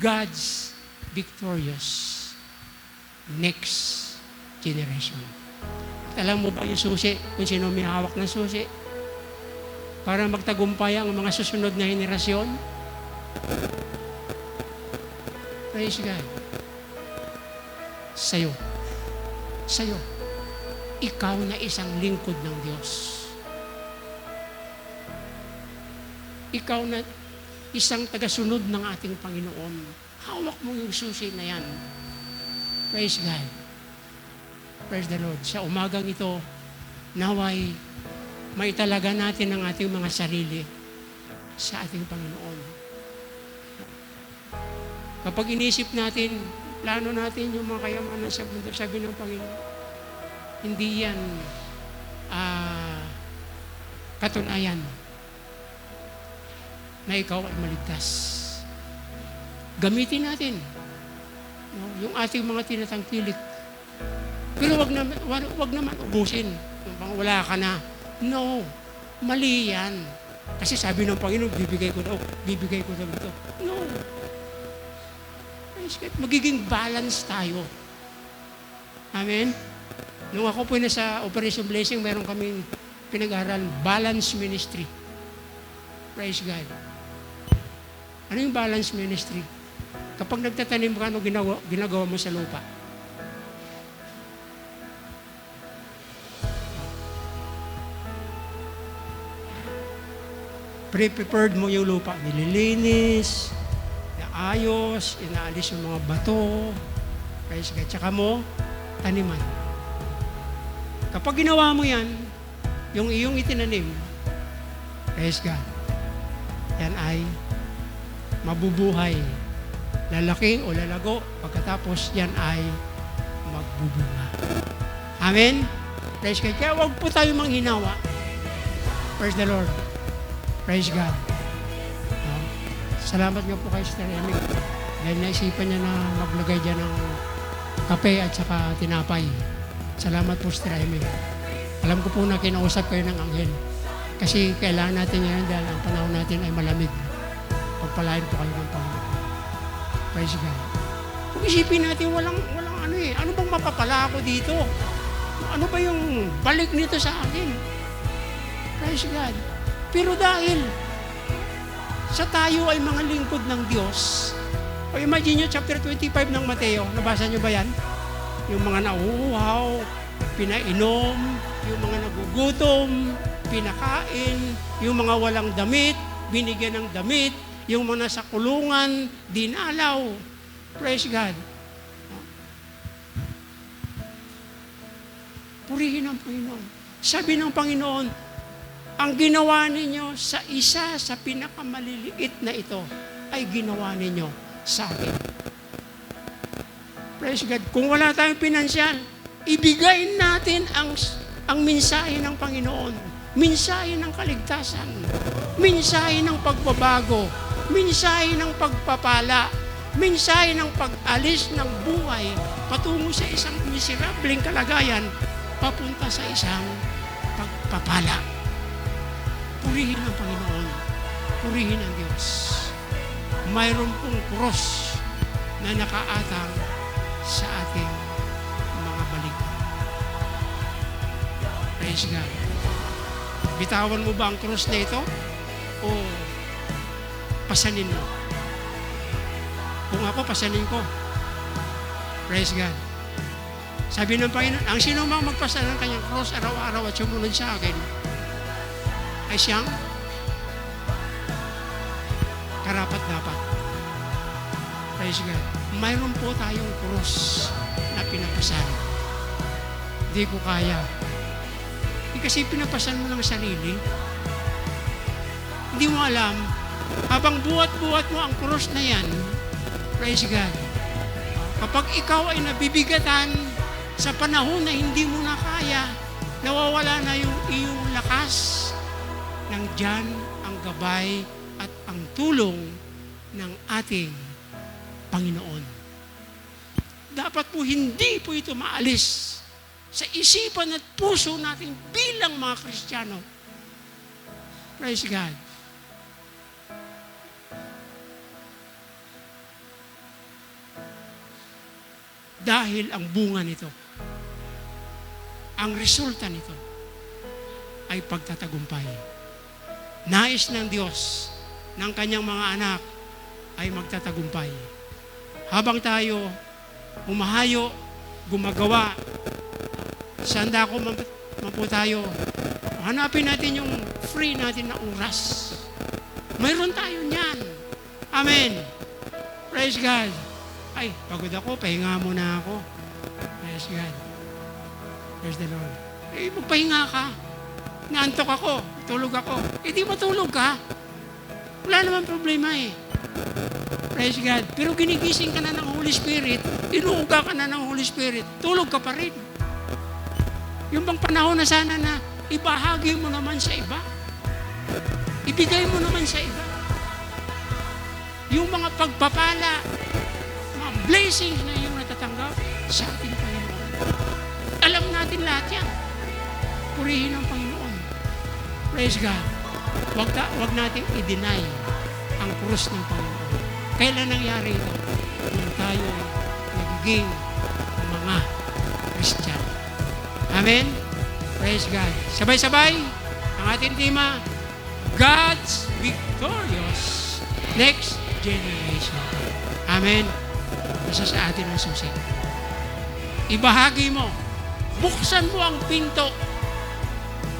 God's victorious next generation. At alam mo ba yung susi, kung sino may hawak ng susi? Para magtagumpay ang mga susunod na henerasyon? Praise God. Sa'yo. Sa'yo. Ikaw na isang lingkod ng Diyos. Ikaw na isang tagasunod ng ating Panginoon. Hawak mo yung susi na yan. Praise God. Praise the Lord. Sa umagang ito, naway maitalaga natin ang ating mga sarili sa ating Panginoon. Kapag inisip natin, plano natin yung mga kayamanan sa mundo, sabi ng Panginoon, hindi yan katunayan na ikaw ay maligtas. Gamitin natin yung ating mga tinatangkilik. Pero wag naman ubusin. Wala ka na. No, mali yan. Kasi sabi ng Panginoon, bibigay ko daw ito. No. Magiging balance tayo. Amen? Nung ako po nasa Operation Blessing, meron kaming pinag-aral, balance ministry. Praise God. Ano yung balance ministry? Kapag nagtatanim ka, ano ginagawa mo sa lupa? Pre-prepared mo yung lupa. Nililinis, inaayos, inaalis yung mga bato. Praise God. Tsaka mo, taniman. Kapag ginawa mo yan, yung iyong itinanim, praise God, yan ay mabubuhay. Lalaki o lalago, pagkatapos yan ay magbubunga. Amen? Praise God. Kaya huwag po tayo manghinawa. Praise the Lord. Praise God. Salamat nga po kay Sister Emmy. Dahil naisipan niya na maglagay dyan ng kape at saka tinapay. Salamat po, Sister Emmy. Alam ko po na kinausap kayo ng anghel. Kasi kailangan natin yan dahil ang panahon natin ay malamig. Pagpalain po kayo ng Panginoon. Praise God. Kung isipin natin, walang ano eh. Ano bang mapapala ako dito? Ano ba yung balik nito sa akin? Praise God. Pero dahil sa tayo ay mga lingkod ng Diyos, o imagine nyo, chapter 25 ng Mateo, nabasa nyo ba yan? Yung mga nauuhaw, pinainom, yung mga nagugutom, pinakain, yung mga walang damit, binigyan ng damit, yung mga nasa kulungan, dinalaw. Praise God. Purihin ang Panginoon. Sabi ng Panginoon, ang ginawa ninyo sa isa sa pinakamaliliit na ito ay ginawa ninyo sa akin. Praise God. Kung wala tayong pinansyal, ibigay natin ang mensahe ng Panginoon. Mensahe ng kaligtasan. Mensahe ng pagbabago. Mensahe ng pagpapala. Mensahe ng pag-alis ng buhay patungo sa isang miserableng kalagayan papunta sa isang pagpapala. Purihin ang Panginoon. Purihin ang Diyos. Mayroon pong cross na nakaatang sa ating mga balik. Praise God. Bitawan mo ba ang cross na ito? O pasanin mo? Kung ako, pasanin ko. Praise God. Sabi ng Panginoon, ang sino mang magpasa ng kanyang cross araw-araw at sumunod sa akin, ay siyang karapat-dapat. Praise God. Mayroon po tayong cross na pinapasan. Hindi ko kaya. Kasi pinapasan mo ng sarili. Hindi mo alam, habang buhat-buhat mo ang cross na yan, praise God, kapag ikaw ay nabibigatan sa panahon na hindi mo na kaya, nawawala na yung iyong lakas, nandyan ang gabay at ang tulong ng ating Panginoon. Dapat po hindi po ito maalis sa isipan at puso natin bilang mga Kristiyano. Praise God. Dahil ang bunga nito, ang resulta nito, ay pagtatagumpay. Nais ng Diyos ng kanyang mga anak ay magtatagumpay. Habang tayo humahayo, gumagawa, sanda ko man po tayo, hanapin natin yung free natin na oras. Mayroon tayo niyan. Amen. Praise God. Ay, pagod ako, pahinga muna ako. Praise God. Praise the Lord. Eh, magpahinga ka. Naantok ako, tulog ako. Eh, di matulog ka. Wala naman problema eh. Praise God. Pero ginigising ka na ng Holy Spirit, inuuga ka na ng Holy Spirit, tulog ka pa rin. Yung bang panahon na sana na ibahagi mo naman sa iba. Ibigay mo naman sa iba. Yung mga pagpapala, mga blessings na yung natatanggap sa ating Panginoon. Alam natin lahat yan. Purihin ang Panginoon. Praise God. Wag natin i-deny ang krus ng Panginoon. Kailan nangyari ito? Nung tayo nagiging mga Christian. Amen? Praise God. Sabay-sabay, ang ating tema, God's victorious next generation. Amen? Isa sa atin ang susi. Ibahagi mo. Buksan mo ang pinto.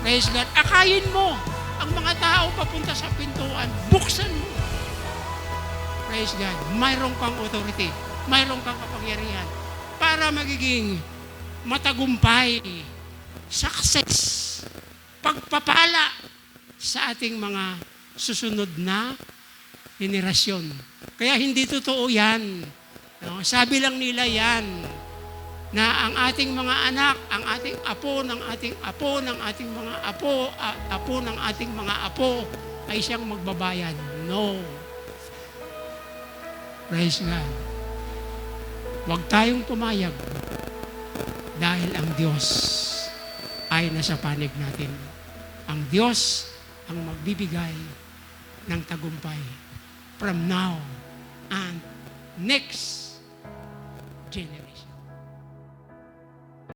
Praise God. Akayin mo ang mga tao papunta sa pintuan. Buksan mo. Praise God. Mayroon kang authority. Mayroon kang kapangyarihan para magiging matagumpay, success, pagpapala sa ating mga susunod na henerasyon. Kaya hindi totoo yan. No? Sabi lang nila yan, na ang ating mga anak, ang ating apo ng ating apo ng ating mga apo, apo ng ating mga apo, ay siyang magbabayad. No. Praise God. Huwag tayong pumayag dahil ang Diyos ay nasa panig natin. Ang Diyos ang magbibigay ng tagumpay from now and next generation.